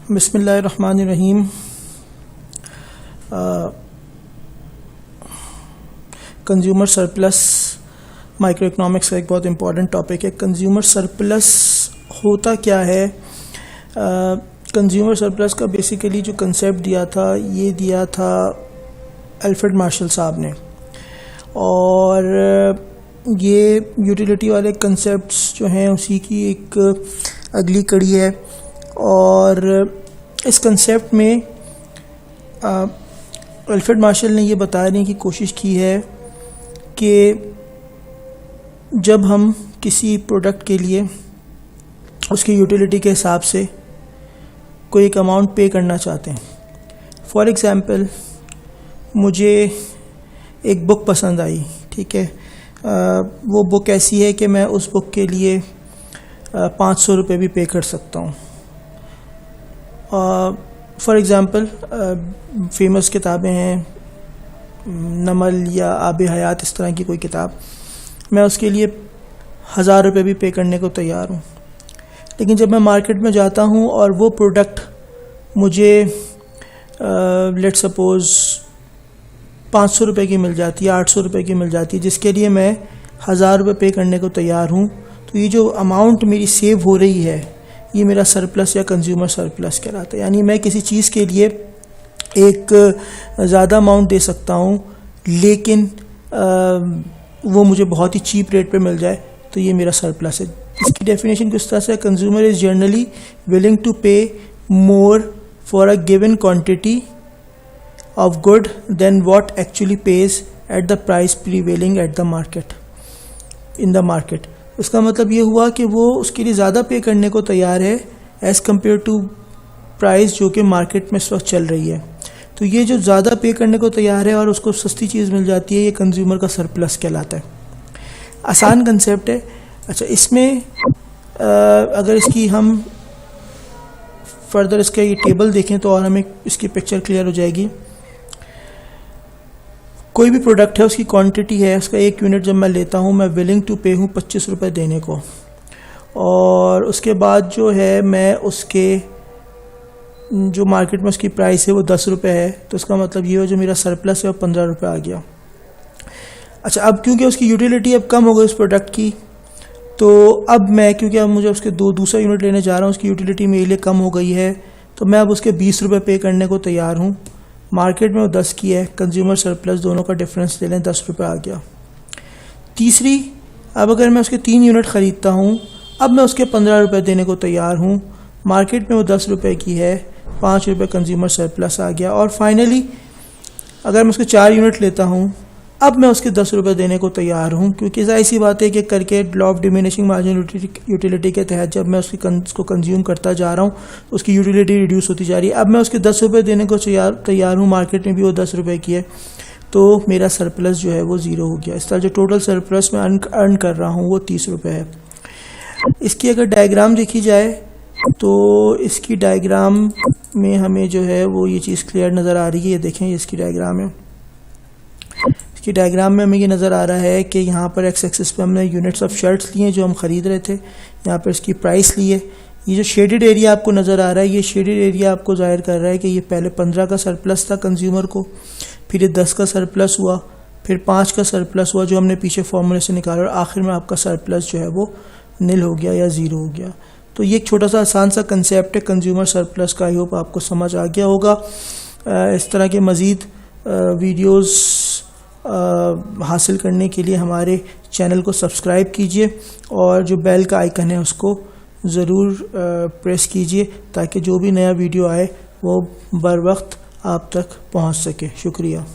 बिस्मिल्लाहिर्रहमानिर्रहीम। Consumer surplus micro economics का एक बहुत इम्पॉर्टेंट टॉपिक है। कंज्यूमर सरप्लस होता क्या है? कंज्यूमर सरप्लस का बेसिकली जो कंसेप्ट दिया था अल्फ्रेड मार्शल साहब ने, और ये यूटिलिटी वाले कंसेप्ट्स जो हैं उसी की एक अगली कड़ी है। और इस कंसेप्ट में अल्फ्रेड मार्शल ने ये बताने की कोशिश की है कि जब हम किसी प्रोडक्ट के लिए उसकी यूटिलिटी के हिसाब से कोई एक अमाउंट पे करना चाहते हैं। फॉर एग्ज़ाम्पल, मुझे एक बुक पसंद आई, ठीक है। वो बुक ऐसी है कि मैं उस बुक के लिए 500 रुपये भी पे कर सकता हूँ। फॉर एग्ज़ाम्पल, फेमस किताबें हैं, नमल या आब हयात, इस तरह की कोई किताब, मैं उसके लिए 1000 रुपये भी पे करने को तैयार हूँ। लेकिन जब मैं मार्केट में जाता हूँ और वो प्रोडक्ट मुझे लेट सपोज़ 500 रुपये की मिल जाती है, 800 रुपये की मिल जाती है, जिसके लिए मैं 1000 रुपये पे करने को तैयार हूँ, तो ये जो अमाउंट मेरी सेव हो रही है ये मेरा सरप्लस या कंज्यूमर सरप्लस कहलाता है। यानी मैं किसी चीज़ के लिए एक ज़्यादा अमाउंट दे सकता हूँ, लेकिन वो मुझे बहुत ही चीप रेट पे मिल जाए, तो ये मेरा सरप्लस है। इसकी डेफिनेशन किस तरह से? Consumer is generally willing to pay more for a given quantity of good than what actually pays at the price prevailing at the market in the market। उसका मतलब ये हुआ कि वो उसके लिए ज़्यादा पे करने को तैयार है एज़ कम्पेयर टू प्राइस जो कि मार्केट में इस वक्त चल रही है। तो ये जो ज़्यादा पे करने को तैयार है और उसको सस्ती चीज़ मिल जाती है, ये कंज्यूमर का सरप्लस कहलाता है। आसान कंसेप्ट है। अच्छा, इसमें अगर इसकी हम फर्दर इसका ये टेबल देखें तो और हमें इसकी पिक्चर क्लियर हो जाएगी। कोई भी प्रोडक्ट है, उसकी क्वांटिटी है, उसका 1 यूनिट जब मैं लेता हूँ, मैं विलिंग टू पे हूँ 25 रुपये देने को, और उसके बाद जो है मैं उसके जो मार्केट में उसकी प्राइस है वो 10 रुपये है, तो उसका मतलब ये हो जो मेरा सरप्लस है वो 15 रुपये आ गया। अच्छा, अब क्योंकि उसकी यूटिलिटी अब कम हो गई उस प्रोडक्ट की, तो अब मैं, क्योंकि अब मुझे उसके दूसरा यूनिट लेने जा रहा हूँ, उसकी यूटिलिटी मेरे लिए कम हो गई है, तो मैं अब उसके 20 रुपये पे करने को तैयार हूँ। मार्केट में वो 10 की है, कंज्यूमर सरप्लस दोनों का डिफरेंस ले लें, 10 रुपये आ गया। तीसरी, अब अगर मैं उसके 3 यूनिट ख़रीदता हूँ, अब मैं उसके 15 रुपये देने को तैयार हूँ। मार्केट में वो 10 रुपये की है, 5 रुपये कंज्यूमर सरप्लस आ गया। और फाइनली अगर मैं उसके 4 यूनिट लेता हूँ, अब मैं उसके 10 रुपये देने को तैयार हूँ, क्योंकि ज़ाहिर सी बात है कि करके law of diminishing margin utility के तहत जब मैं उसको कंज्यूम करता जा रहा हूँ तो उसकी यूटिलिटी रिड्यूस होती जा रही है। अब मैं उसके 10 रुपये देने को तैयार हूँ, मार्केट में भी वो 10 रुपये की है, तो मेरा सरप्लस जो है वो 0 हो गया। इस तरह जो टोटल सरप्लस मैं अर्न कर रहा हूँ वो 30 रुपये है। इसकी अगर डायग्राम देखी जाए तो इसकी डायग्राम में हमें जो है वो ये चीज़ क्लियर नज़र आ रही है। ये देखें, ये इसकी डायग्राम है। इसकी डायग्राम में हमें ये नज़र आ रहा है कि यहाँ पर एक्स एक्सिस पे हमने यूनिट्स ऑफ शर्ट्स लिए जो हम ख़रीद रहे थे, यहाँ पर इसकी प्राइस ली है। ये जो शेडेड एरिया आपको नज़र आ रहा है, ये शेडेड एरिया आपको जाहिर कर रहा है कि ये पहले 15 का सरप्लस था कंज्यूमर को, फिर ये 10 का सरप्लस हुआ, फिर 5 का सरप्लस हुआ जो हमने पीछे फॉर्मूले से निकाला, और आखिर में आपका सरप्लस जो है वो नील हो गया या 0 हो गया। तो ये एक छोटा सा आसान सा कंसेप्ट है कंज्यूमर सरप्लस का। आई होप आपको समझ आ गया होगा। इस तरह के मज़ीद वीडियोज़ हासिल करने के लिए हमारे चैनल को सब्सक्राइब कीजिए, और जो बेल का आइकन है उसको ज़रूर प्रेस कीजिए, ताकि जो भी नया वीडियो आए वो बर वक्त आप तक पहुंच सके। शुक्रिया।